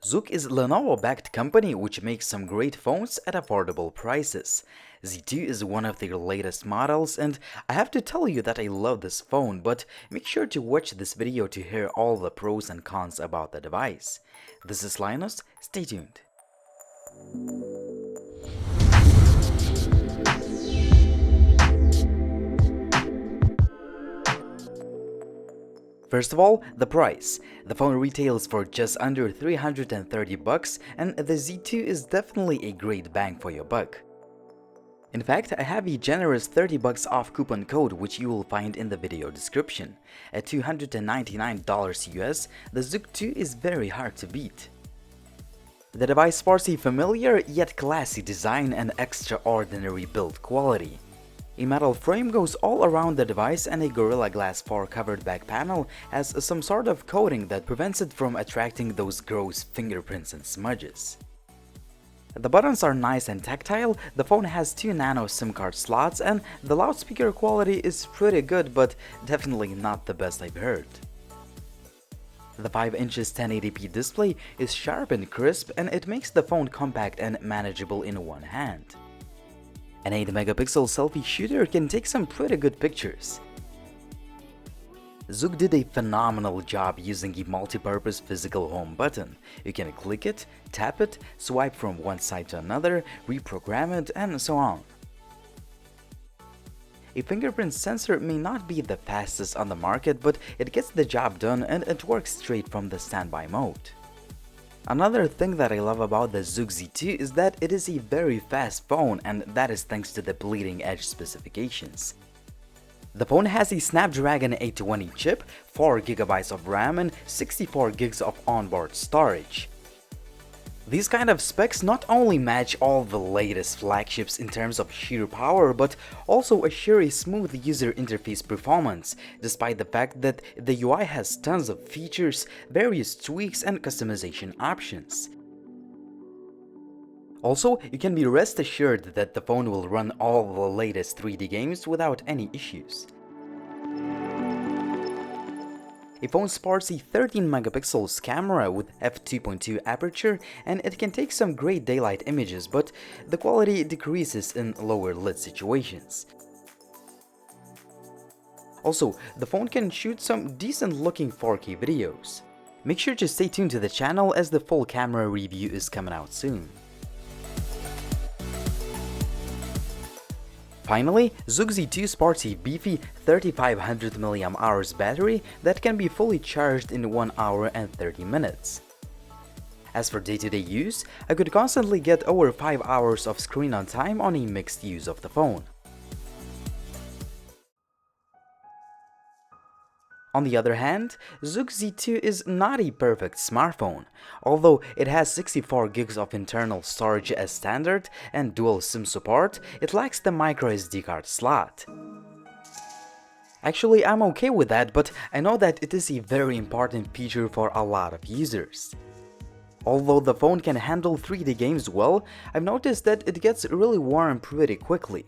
Zook is a Lenovo-backed company which makes some great phones at affordable prices. Z2 is one of their latest models, and I have to tell you that I love this phone, but make sure to watch this video to hear all the pros and cons about the device. This is Linus, stay tuned. First of all, the price. The phone retails for just under $330 and the Z2 is definitely a great bang for your buck. In fact, I have a generous $30 off coupon code which you will find in the video description. At $299 US, the Zook 2 is very hard to beat. The device sports a familiar yet classy design and extraordinary build quality. A metal frame goes all around the device and a Gorilla Glass 4 covered back panel has some sort of coating that prevents it from attracting those gross fingerprints and smudges. The buttons are nice and tactile, the phone has 2 nano SIM card slots, and the loudspeaker quality is pretty good but definitely not the best I've heard. The 5 inches 1080p display is sharp and crisp and it makes the phone compact and manageable in one hand. An 8-megapixel selfie shooter can take some pretty good pictures. Zook did a phenomenal job using a multi-purpose physical home button. You can click it, tap it, swipe from one side to another, reprogram it, and so on. A fingerprint sensor may not be the fastest on the market, but it gets the job done and it works straight from the standby mode. Another thing that I love about the Zook Z2 is that it is a very fast phone, and that is thanks to the bleeding edge specifications. The phone has a Snapdragon 820 chip, 4GB of RAM and 64GB of onboard storage. These kind of specs not only match all the latest flagships in terms of sheer power, but also assure a smooth user interface performance, despite the fact that the UI has tons of features, various tweaks and customization options. Also, you can be rest assured that the phone will run all the latest 3D games without any issues. The phone sports a 13-megapixel camera with f2.2 aperture and it can take some great daylight images, but the quality decreases in lower lit situations. Also, the phone can shoot some decent looking 4K videos. Make sure to stay tuned to the channel as the full camera review is coming out soon. Finally, Zook Z2 sports a beefy 3500 mAh battery that can be fully charged in 1 hour and 30 minutes. As for day-to-day use, I could constantly get over 5 hours of screen on time on a mixed use of the phone. On the other hand, Zook Z2 is not a perfect smartphone. Although it has 64GB of internal storage as standard and dual SIM support, it lacks the microSD card slot. Actually, I'm okay with that, but I know that it is a very important feature for a lot of users. Although the phone can handle 3D games well, I've noticed that it gets really warm pretty quickly.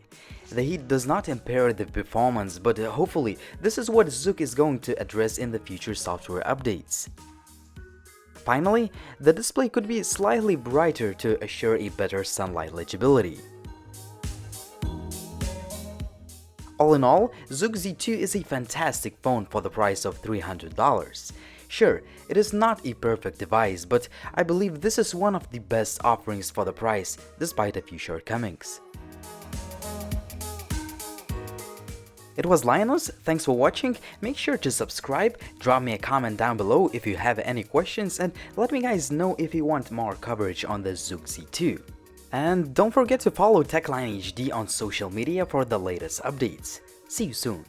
The heat does not impair the performance, but hopefully this is what Zook is going to address in the future software updates. Finally, the display could be slightly brighter to assure a better sunlight legibility. All in all, Zook Z2 is a fantastic phone for the price of $300. Sure, it is not a perfect device, but I believe this is one of the best offerings for the price, despite a few shortcomings. It was Linus, thanks for watching, make sure to subscribe, drop me a comment down below if you have any questions, and let me guys know if you want more coverage on the Zook Z2. And don't forget to follow TechLineHD on social media for the latest updates. See you soon.